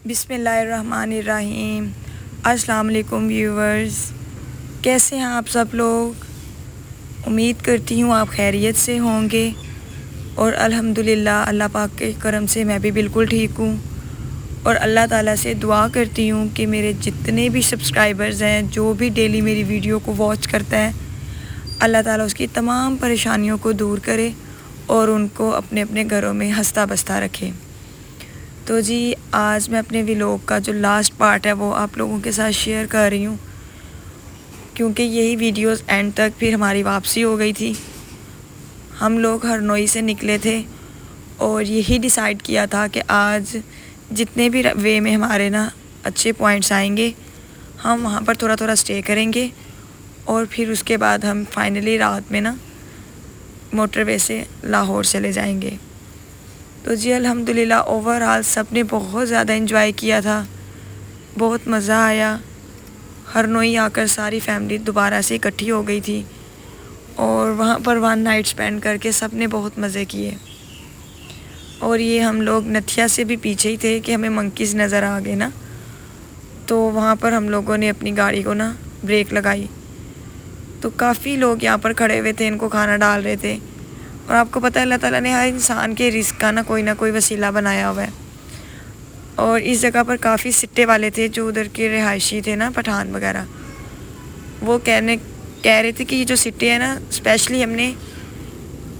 बिस्मिल्लाहिर्रहमानिर्रहीम। अस्सलाम वालेकुम व्यूवर्स, कैसे हैं आप सब लोग। उम्मीद करती हूँ आप खैरियत से होंगे और अल्हम्दुलिल्लाह अल्लाह पाक के करम से मैं भी बिल्कुल ठीक हूँ। और अल्लाह ताला से दुआ करती हूँ कि मेरे जितने भी सब्सक्राइबर्स हैं, जो भी डेली मेरी वीडियो को वॉच करता है, अल्लाह ताला उसकी तमाम परेशानियों को दूर करे और उनको अपने अपने घरों में हंसता बसता रखे। तो जी आज मैं अपने व्लॉग का जो लास्ट पार्ट है वो आप लोगों के साथ शेयर कर रही हूँ, क्योंकि यही वीडियोस एंड तक फिर हमारी वापसी हो गई थी। हम लोग हरनोई से निकले थे और यही डिसाइड किया था कि आज जितने भी वे में हमारे ना अच्छे पॉइंट्स आएंगे, हम वहाँ पर थोड़ा थोड़ा स्टे करेंगे और फिर उसके बाद हम फाइनली रात में ना मोटरवे से लाहौर चले जाएंगे। तो जी अल्हम्दुलिल्लाह ओवरऑल सब ने बहुत ज़्यादा एंजॉय किया था, बहुत मज़ा आया। हरनोई आकर सारी फैमिली दोबारा से इकट्ठी हो गई थी और वहाँ पर 1 नाइट स्पेंड करके सब ने बहुत मज़े किए। और ये हम लोग नथिया से भी पीछे ही थे कि हमें मंकीज़ नज़र आ गए ना, तो वहाँ पर हम लोगों ने अपनी गाड़ी को ना ब्रेक लगाई। तो काफ़ी लोग यहाँ पर खड़े हुए थे, इनको खाना डाल रहे थे। और आपको पता है अल्लाह ताला ने हर इंसान के रिस्क का ना कोई वसीला बनाया हुआ है। और इस जगह पर काफ़ी सिट्टे वाले थे जो उधर के रिहायशी थे ना, पठान वगैरह, वो कह रहे थे कि ये जो सिट्टे हैं ना स्पेशली हमने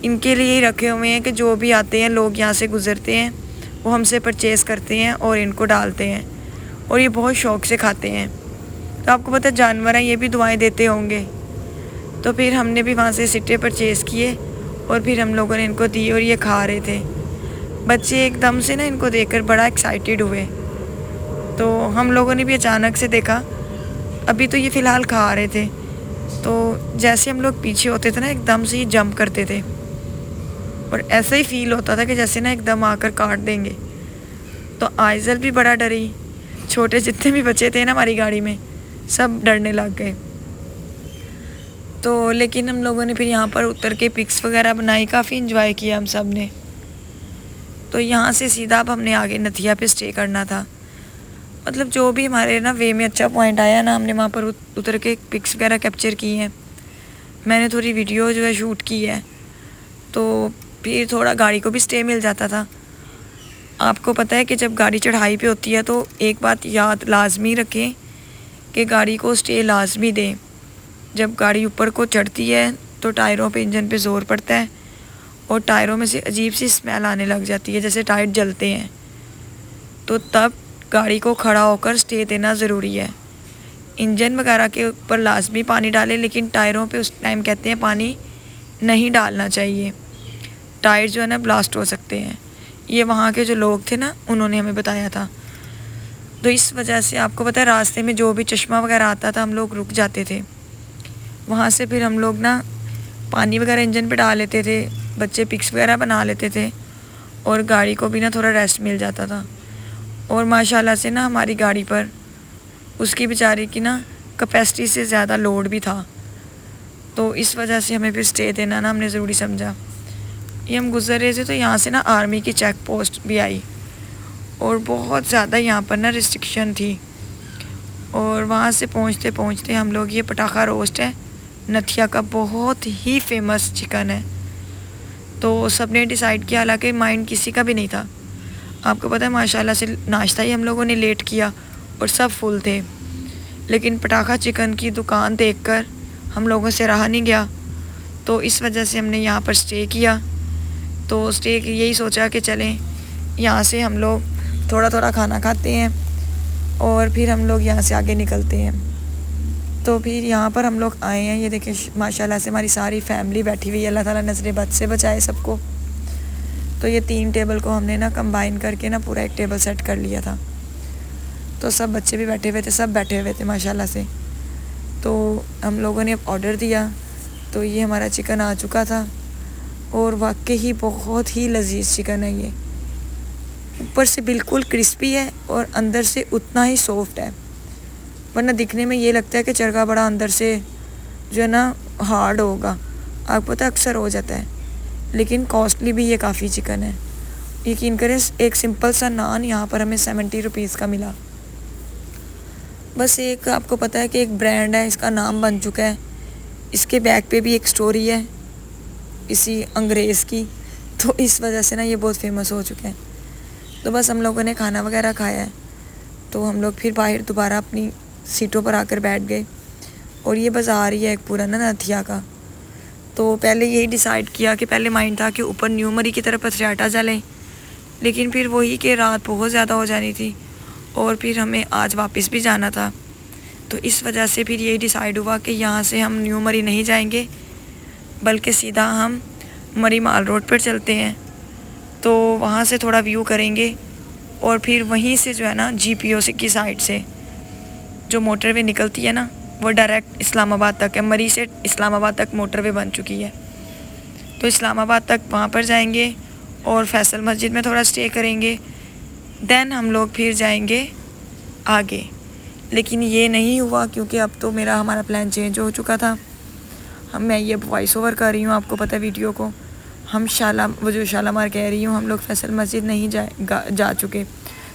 इनके लिए ही रखे हुए हैं कि जो भी आते हैं लोग यहाँ से गुज़रते हैं वो हमसे परचेज़ करते हैं और इनको डालते हैं और ये बहुत शौक़ से खाते हैं। तो आपको पता है जानवर हैं, ये भी दुआएं देते होंगे। तो फिर हमने भी वहाँ से सिट्टे परचेज़ किए और फिर हम लोगों ने इनको दिए और ये खा रहे थे। बच्चे एकदम से ना इनको देखकर बड़ा एक्साइटेड हुए। तो हम लोगों ने भी अचानक से देखा, अभी तो ये फ़िलहाल खा रहे थे, तो जैसे हम लोग पीछे होते थे ना एकदम से ये जंप करते थे और ऐसा ही फील होता था कि जैसे ना एकदम आकर काट देंगे। तो आइज़ल भी बड़ा डरी, छोटे जितने भी बच्चे थे ना हमारी गाड़ी में सब डरने लग गए। तो लेकिन हम लोगों ने फिर यहाँ पर उतर के पिक्स वगैरह बनाई, काफ़ी इंजॉय किया हम सब ने। तो यहाँ से सीधा अब हमने आगे नथिया पे स्टे करना था। मतलब जो भी हमारे ना वे में अच्छा पॉइंट आया ना, हमने वहाँ पर उतर के पिक्स वगैरह कैप्चर की हैं। मैंने थोड़ी वीडियो जो है शूट की है, तो फिर थोड़ा गाड़ी को भी स्टे मिल जाता था। आपको पता है कि जब गाड़ी चढ़ाई पे होती है तो एक बात याद लाजमी रखें कि गाड़ी को स्टे लाजमी दें। जब गाड़ी ऊपर को चढ़ती है तो टायरों पे, इंजन पे ज़ोर पड़ता है और टायरों में से अजीब सी स्मेल आने लग जाती है, जैसे टायर जलते हैं। तो तब गाड़ी को खड़ा होकर स्टे देना ज़रूरी है। इंजन वगैरह के ऊपर लाजमी पानी डालें, लेकिन टायरों पे उस टाइम कहते हैं पानी नहीं डालना चाहिए, टायर जो है ना ब्लास्ट हो सकते हैं। ये वहाँ के जो लोग थे ना उन्होंने हमें बताया था। तो इस वजह से आपको पता है रास्ते में जो भी चश्मा वगैरह आता था हम लोग रुक जाते थे। वहाँ से फिर हम लोग ना पानी वगैरह इंजन पे डाल लेते थे, बच्चे पिक्स वगैरह बना लेते थे और गाड़ी को भी ना थोड़ा रेस्ट मिल जाता था। और माशाल्लाह से ना हमारी गाड़ी पर उसकी बेचारी की ना कैपेसिटी से ज़्यादा लोड भी था, तो इस वजह से हमें फिर स्टे देना ना हमने ज़रूरी समझा। ये हम गुज़र रहे थे तो यहाँ से ना आर्मी की चेक पोस्ट भी आई और बहुत ज़्यादा यहाँ पर ना रिस्ट्रिक्शन थी। और वहाँ से पहुँचते पहुँचते हम लोग, ये पटाखा रोस्ट है नथिया का, बहुत ही फेमस चिकन है। तो सब ने डिसाइड किया, हालांकि माइंड किसी का भी नहीं था। आपको पता है माशाल्लाह से नाश्ता ही हम लोगों ने लेट किया और सब फुल थे, लेकिन पटाखा चिकन की दुकान देखकर हम लोगों से रहा नहीं गया। तो इस वजह से हमने यहाँ पर स्टे किया। तो स्टे की यही सोचा कि चलें यहाँ से हम लोग थोड़ा थोड़ा खाना खाते हैं और फिर हम लोग यहाँ से आगे निकलते हैं। तो फिर यहाँ पर हम लोग आए हैं, ये देखें माशाल्लाह से हमारी सारी फैमिली बैठी हुई है। अल्लाह ताला नज़रे बद से बचाए सबको। तो ये 3 टेबल को हमने ना कंबाइन करके ना पूरा एक टेबल सेट कर लिया था। तो सब बच्चे भी बैठे हुए थे, सब बैठे हुए थे माशाल्लाह से। तो हम लोगों ने ऑर्डर दिया, तो ये हमारा चिकन आ चुका था और वाकई ही बहुत ही लजीज चिकन है। ये ऊपर से बिल्कुल क्रिस्पी है और अंदर से उतना ही सॉफ्ट है, वरना दिखने में ये लगता है कि चरगा बड़ा अंदर से जो है ना हार्ड होगा। आपको पता है अक्सर हो जाता है, लेकिन कॉस्टली भी ये काफ़ी चिकन है यकीन करें एक सिंपल सा नान यहाँ पर हमें 70 रुपीज़ का मिला। बस एक आपको पता है कि एक ब्रांड है, इसका नाम बन चुका है, इसके बैग पे भी एक स्टोरी है किसी अंग्रेज़ की, तो इस वजह से ना ये बहुत फेमस हो चुके हैं। तो बस हम लोगों ने खाना वगैरह खाया है, तो हम लोग फिर बाहर दोबारा अपनी सीटों पर आकर बैठ गए। और ये बाज़ार ही है एक पूरा ना नथिया का। तो पहले यही डिसाइड किया कि पहले माइंड था कि ऊपर न्यू मरी की तरफ पथरियाटा चलें, लेकिन फिर वही कि रात बहुत ज़्यादा हो जानी थी और फिर हमें आज वापस भी जाना था। तो इस वजह से फिर यही डिसाइड हुआ कि यहाँ से हम न्यू मरी नहीं जाएंगे, बल्कि सीधा हम मरी माल रोड पर चलते हैं। तो वहाँ से थोड़ा व्यू करेंगे और फिर वहीं से जो है ना GPO की साइड से जो मोटरवे निकलती है ना, वो डायरेक्ट इस्लामाबाद तक है। मरी से इस्लामाबाद तक मोटरवे बन चुकी है, तो इस्लामाबाद तक वहाँ पर जाएंगे और फैसल मस्जिद में थोड़ा स्टे करेंगे। देन हम लोग फिर जाएंगे आगे, लेकिन ये नहीं हुआ क्योंकि अब तो हमारा प्लान चेंज हो चुका था। मैं ये वॉइस ओवर कर रही हूँ, आपको पता है वीडियो को। हम शालामार कह रही हूँ, हम लोग फैसल मस्जिद नहीं जा चुके,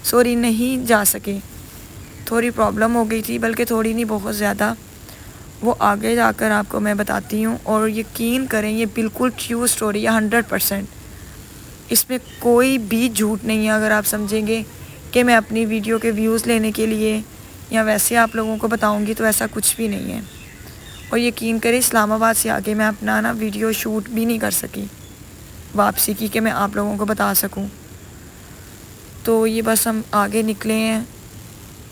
सॉरी नहीं जा सके। थोड़ी प्रॉब्लम हो गई थी, बल्कि थोड़ी नहीं बहुत ज़्यादा। वो आगे जाकर आपको मैं बताती हूँ। और यकीन करें ये बिल्कुल ट्रू स्टोरी है, 100%। इसमें कोई भी झूठ नहीं है। अगर आप समझेंगे कि मैं अपनी वीडियो के व्यूज़ लेने के लिए या वैसे आप लोगों को बताऊँगी, तो ऐसा कुछ भी नहीं है। और यकीन करें इस्लामाबाद से आगे मैं अपना ना वीडियो शूट भी नहीं कर सकी वापसी की, कि मैं आप लोगों को बता सकूं। तो ये बस हम आगे निकले हैं,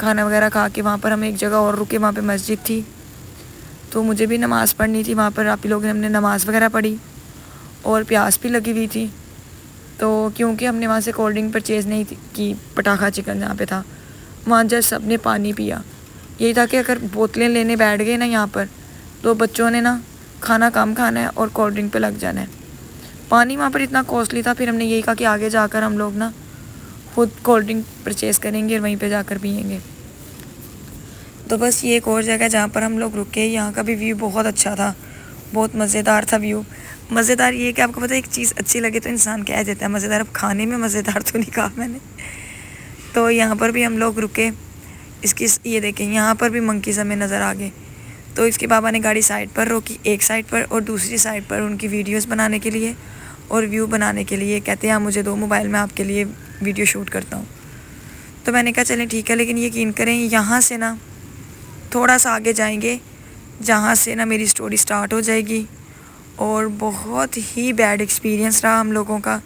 खाना वगैरह खा के वहाँ पर हम एक जगह और रुके, वहाँ पे मस्जिद थी, तो मुझे भी नमाज़ पढ़नी थी। वहाँ पर आप ही लोगों ने हमने नमाज़ वगैरह पढ़ी और प्यास भी लगी हुई थी। तो क्योंकि हमने वहाँ से कोल्ड ड्रिंक परचेज़ नहीं की, पटाखा चिकन जहाँ पे था, वहाँ जस्ट सब ने पानी पिया। यही था कि अगर बोतलें लेने बैठ गए ना यहाँ पर, तो बच्चों ने ना खाना कम खाना है और कोल्ड ड्रिंक पे लग जाना है। पानी वहाँ पर इतना कॉस्टली था, फिर हमने यही कहा कि आगे जाकर हम लोग ना खुद कोल्ड ड्रिंक परचेज़ करेंगे और वहीं पे जाकर पियेंगे। तो बस ये एक और जगह जहाँ पर हम लोग रुके, यहाँ का भी व्यू बहुत अच्छा था, बहुत मज़ेदार था व्यू। मज़ेदार ये कि आपको पता है एक चीज़ अच्छी लगे तो इंसान कह देता है मज़ेदार। अब खाने में मज़ेदार तो नहीं कहा मैंने। तो यहाँ पर भी हम लोग रुके, इसकी ये देखें, यहाँ पर भी मंकीज़ हमें नज़र आ गए। तो इसके पापा ने गाड़ी साइड पर रोकी, एक साइड पर, और दूसरी साइड पर उनकी वीडियोस बनाने के लिए और व्यू बनाने के लिए। कहते हैं मुझे दो मोबाइल में आपके लिए वीडियो शूट करता हूँ। तो मैंने कहा चलें ठीक है, लेकिन यकीन करें यहाँ से ना थोड़ा सा आगे जाएंगे, जहाँ से ना मेरी स्टोरी स्टार्ट हो जाएगी। और बहुत ही बैड एक्सपीरियंस रहा हम लोगों का,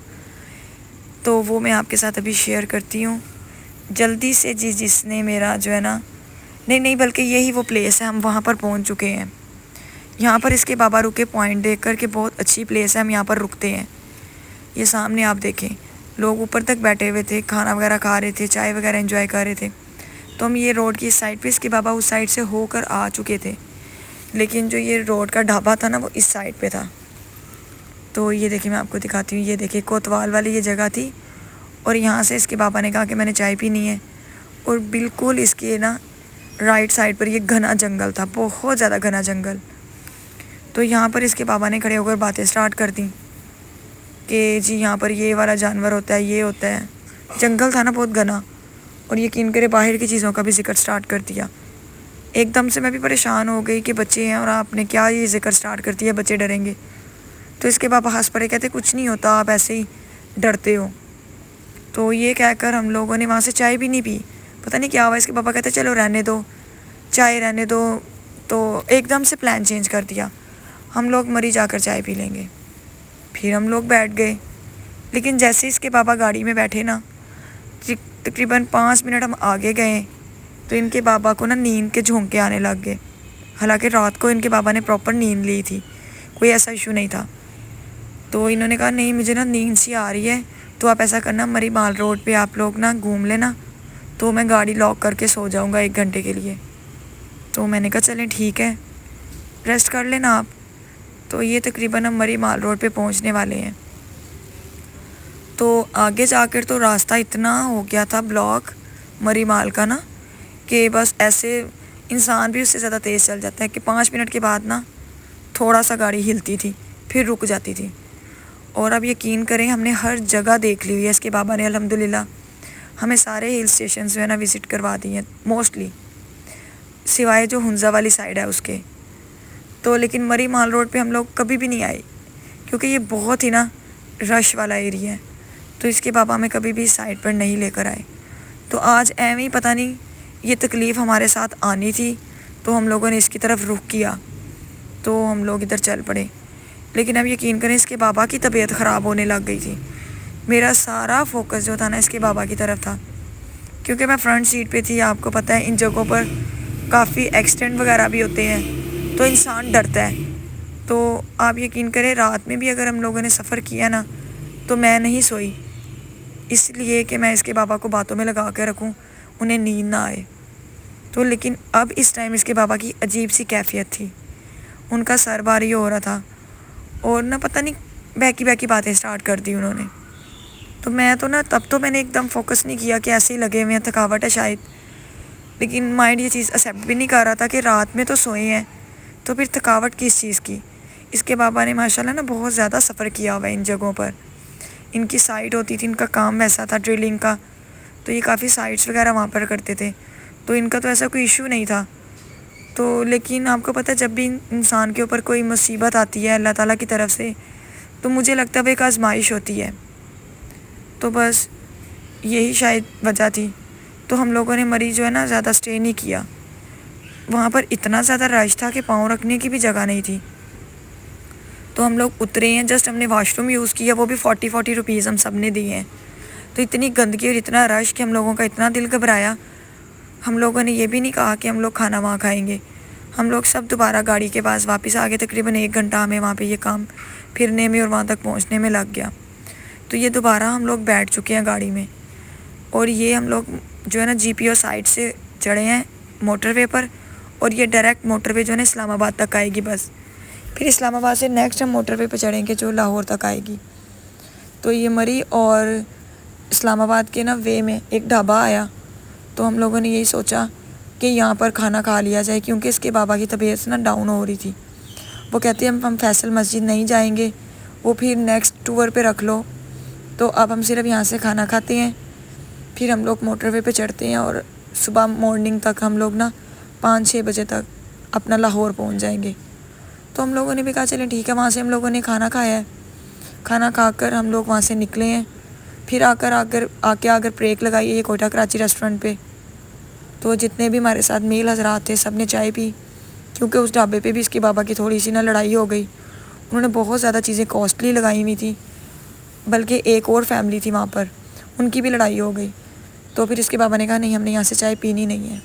तो वो मैं आपके साथ अभी शेयर करती हूँ जल्दी से। जिसने मेरा जो है ना, नहीं बल्कि यही वो प्लेस है, हम वहाँ पर पहुँच चुके हैं। यहाँ पर इसके बाबा रुके पॉइंट देख कर के, बहुत अच्छी प्लेस है, हम यहाँ पर रुकते हैं। ये सामने आप देखें, लोग ऊपर तक बैठे हुए थे, खाना वगैरह खा रहे थे, चाय वगैरह एंजॉय कर रहे थे। तो हम ये रोड की इस साइड पे, इसके बाबा उस साइड से होकर आ चुके थे, लेकिन जो ये रोड का ढाबा था ना वो इस साइड पे था। तो ये देखिए मैं आपको दिखाती हूँ, ये देखिए कोतवाल वाली ये जगह थी, और यहाँ से इसके बाबा ने कहा कि मैंने चाय पीनी है। और बिल्कुल इसके ना राइट साइड पर ये घना जंगल था, बहुत ज़्यादा घना जंगल। तो यहाँ पर इसके बाबा ने खड़े होकर बातें स्टार्ट कर दी कि जी यहाँ पर ये वाला जानवर होता है, ये होता है। जंगल था ना बहुत घना, और यकीन करे बाहर की चीज़ों का भी जिक्र स्टार्ट कर दिया। एकदम से मैं भी परेशान हो गई कि बच्चे हैं और आपने क्या ये जिक्र स्टार्ट कर दिया, बच्चे डरेंगे। तो इसके पापा हंस पड़े, कहते कुछ नहीं होता, आप ऐसे ही डरते हो। तो ये कहकर हम लोगों ने वहाँ से चाय भी नहीं पी, पता नहीं क्या हुआ। इसके पापा कहते चलो रहने दो, चाय रहने दो। तो एकदम से प्लान चेंज कर दिया, हम लोग मरी जाकर चाय पी लेंगे। फिर हम लोग बैठ गए, लेकिन जैसे इसके पापा गाड़ी में बैठे ना, तकरीबन 5 मिनट हम आगे गए तो इनके बाबा को ना नींद के झोंके आने लग गए। हालांकि रात को इनके बाबा ने प्रॉपर नींद ली थी, कोई ऐसा इशू नहीं था। तो इन्होंने कहा नहीं मुझे ना नींद सी आ रही है, तो आप ऐसा करना मरी माल रोड पे आप लोग ना घूम लेना, तो मैं गाड़ी लॉक करके सो जाऊंगा 1 घंटे के लिए। तो मैंने कहा चलें ठीक है, रेस्ट कर लेना आप। तो ये तकरीबन हम मरी माल रोड पे पहुंचने वाले हैं। तो आगे जाकर तो रास्ता इतना हो गया था ब्लॉक मरी माल का ना, कि बस ऐसे इंसान भी उससे ज़्यादा तेज़ चल जाता है कि 5 मिनट के बाद ना थोड़ा सा गाड़ी हिलती थी, फिर रुक जाती थी। और अब यकीन करें हमने हर जगह देख ली हुई है। इसके बाबा ने अल्हम्दुलिल्लाह हमें सारे हिल स्टेशन जो है ना विज़िट करवा दिए हैं मोस्टली, सिवाय जो हुंज़ा वाली साइड है उसके। तो लेकिन मरी माल रोड पे हम लोग कभी भी नहीं आए क्योंकि ये बहुत ही ना रश वाला एरिया है। तो इसके बाबा हमें कभी भी साइड पर नहीं लेकर आए। तो आज एवं ही पता नहीं ये तकलीफ़ हमारे साथ आनी थी तो हम लोगों ने इसकी तरफ रुख किया, तो हम लोग इधर चल पड़े। लेकिन अब यकीन करें इसके बाबा की तबीयत ख़राब होने लग गई थी। मेरा सारा फोकस जो था ना इसके बाबा की तरफ था, क्योंकि मैं फ्रंट सीट पे थी। आपको पता है इन जगहों पर काफ़ी एक्सीडेंट वगैरह भी होते हैं तो इंसान डरता है। तो आप यकीन करें रात में भी अगर हम लोगों ने सफ़र किया ना तो मैं नहीं सोई, इसलिए कि मैं इसके बाबा को बातों में लगा कर रखूं, उन्हें नींद ना आए। तो लेकिन अब इस टाइम इसके बाबा की अजीब सी कैफियत थी, उनका सर भारी हो रहा था और ना पता नहीं बहकी बहकी बातें स्टार्ट कर दी उन्होंने। तो मैं तो ना तब तो मैंने एकदम फोकस नहीं किया कि ऐसे ही लगे हुए हैं, थकावट है शायद। लेकिन माइंड ये चीज़ एक्सेप्ट भी नहीं कर रहा था कि रात में तो सोए हैं तो फिर थकावट किस चीज़ की। इसके बाबा ने माशाल्लाह ना बहुत ज़्यादा सफ़र किया हुआ है इन जगहों पर। इनकी साइट होती थी, इनका काम वैसा था ड्रिलिंग का, तो ये काफ़ी साइट्स वगैरह वहाँ पर करते थे। तो इनका तो ऐसा कोई इशू नहीं था। तो लेकिन आपको पता है जब भी इंसान के ऊपर कोई मुसीबत आती है अल्लाह ताला की तरफ से, तो मुझे लगता है वो एक आजमाइश होती है। तो बस यही शायद वजह थी। तो हम लोगों ने मरीज जो है ना ज़्यादा स्टे नहीं किया। वहाँ पर इतना ज़्यादा रश था कि पाँव रखने की भी जगह नहीं थी। तो हम लोग उतरे हैं, जस्ट हमने वॉशरूम यूज़ किया, वो भी 40 रुपीज़ हम सब ने दिए हैं। तो इतनी गंदगी और इतना रश कि हम लोगों का इतना दिल घबराया। हम लोगों ने ये भी नहीं कहा कि हम लोग खाना वहाँ खाएंगे। हम लोग सब दोबारा गाड़ी के पास वापस आ गए। तकरीबन 1 घंटा हमें वहाँ पे ये काम फिरने में और वहाँ तक पहुँचने में लग गया। तो ये दोबारा हम लोग बैठ चुके हैं गाड़ी में और ये हम लोग जो है ना GPO साइड से चढ़े हैं मोटरवे पर, और ये डायरेक्ट मोटरवे जो है ना इस्लामाबाद तक आएगी बस। फिर इस्लामाबाद से नेक्स्ट हम मोटरवे पर चढ़ेंगे जो लाहौर तक आएगी। तो ये मरी और इस्लामाबाद के ना वे में एक ढाबा आया, तो हम लोगों ने यही सोचा कि यहाँ पर खाना खा लिया जाए, क्योंकि इसके बाबा की तबीयत ना डाउन हो रही थी। वो कहते हैं हम फैसल मस्जिद नहीं जाएंगे, वो फिर नेक्स्ट टूर पे रख लो। तो अब हम सिर्फ यहाँ से खाना खाते हैं, फिर हम लोग मोटरवे पे चढ़ते हैं और सुबह मॉर्निंग तक हम लोग ना 5-6 बजे तक अपना लाहौर पहुँच जाएंगे। तो हम लोगों ने भी कहा चलें ठीक है। वहाँ से हम लोगों ने खाना खाया है, खाना खाकर हम लोग वहाँ से निकले हैं। फिर आकर ब्रेक लगाई है कोयटा कराची रेस्टोरेंट पे। तो जितने भी हमारे साथ मेल हजरात थे सब ने चाय पी, क्योंकि उस ढाबे पे भी इसके बाबा की थोड़ी सी ना लड़ाई हो गई। उन्होंने बहुत ज़्यादा चीज़ें कॉस्टली लगाई हुई थी, बल्कि एक और फैमिली थी वहाँ पर, उनकी भी लड़ाई हो गई। तो फिर इसके बाबा ने कहा नहीं हमने यहाँ से चाय पीनी नहीं है।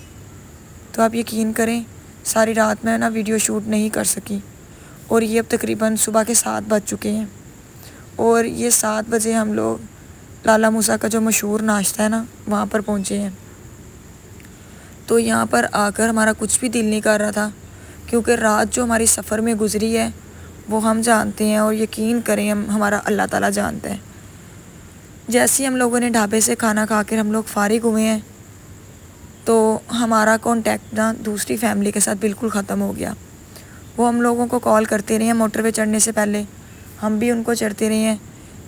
तो आप यकीन करें सारी रात में ना वीडियो शूट नहीं कर सकी, और ये अब तकरीबन सुबह के 7 बज चुके हैं। और ये 7 बजे हम लोग लाला मूसा का जो मशहूर नाश्ता है ना वहाँ पर पहुँचे हैं। तो यहाँ पर आकर हमारा कुछ भी दिल नहीं कर रहा था, क्योंकि रात जो हमारी सफ़र में गुजरी है वो हम जानते हैं, और यकीन करें हमारा अल्लाह ताला जानता है। जैसे ही हम लोगों ने ढाबे से खाना खा कर हम लोग फारिग हुए हैं, तो हमारा कांटेक्ट ना दूसरी फैमिली के साथ बिल्कुल ख़त्म हो गया। वो हम लोगों को कॉल करते रहे हैं मोटरवे चढ़ने से पहले, हम भी उनको चढ़ते रहे हैं,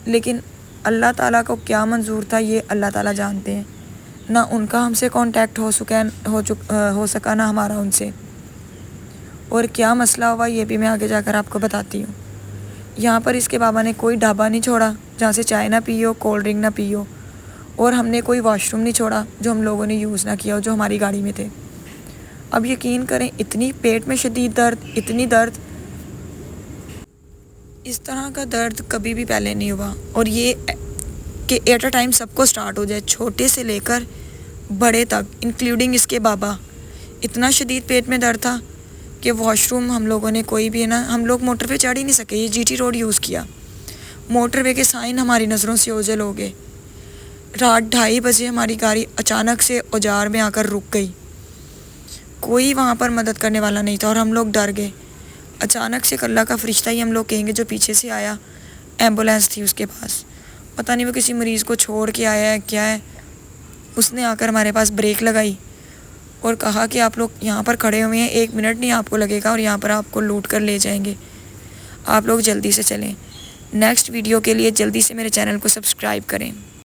लेकिन अल्लाह ताला को क्या मंजूर था ये अल्लाह ताला जानते हैं। ना उनका हमसे कांटेक्ट हो सका ना हमारा उनसे। और क्या मसला हुआ ये भी मैं आगे जाकर आपको बताती हूँ। यहाँ पर इसके बाबा ने कोई ढाबा नहीं छोड़ा जहाँ से चाय ना पियो, कोल्ड ड्रिंक ना पियो, और हमने कोई वॉशरूम नहीं छोड़ा जो हम लोगों ने यूज़ ना किया हो जो हमारी गाड़ी में थे। अब यकीन करें इतनी पेट में शदीद दर्द, इतनी दर्द, इस तरह का दर्द कभी भी पहले नहीं हुआ। और ये कि एट अ टाइम सबको स्टार्ट हो जाए, छोटे से लेकर बड़े तक इंक्लूडिंग इसके बाबा। इतना शदीद पेट में दर्द था कि वॉशरूम हम लोगों ने कोई भी ना, हम लोग मोटरवे चढ़ ही नहीं सके, ये GT रोड यूज़ किया। मोटरवे के साइन हमारी नज़रों से ओझल हो गए। रात 2:30 बजे हमारी गाड़ी अचानक से औजार में आकर रुक गई। कोई वहाँ पर मदद करने वाला नहीं था और हम लोग डर गए। अचानक से अल्लाह का फरिश्ता ही हम लोग कहेंगे जो पीछे से आया, एम्बुलेंस थी उसके पास, पता नहीं वो किसी मरीज़ को छोड़ के आया है क्या है। उसने आकर हमारे पास ब्रेक लगाई और कहा कि आप लोग यहाँ पर खड़े हुए हैं, 1 मिनट नहीं आपको लगेगा और यहाँ पर आपको लूट कर ले जाएंगे, आप लोग जल्दी से चलें। नेक्स्ट वीडियो के लिए जल्दी से मेरे चैनल को सब्सक्राइब करें।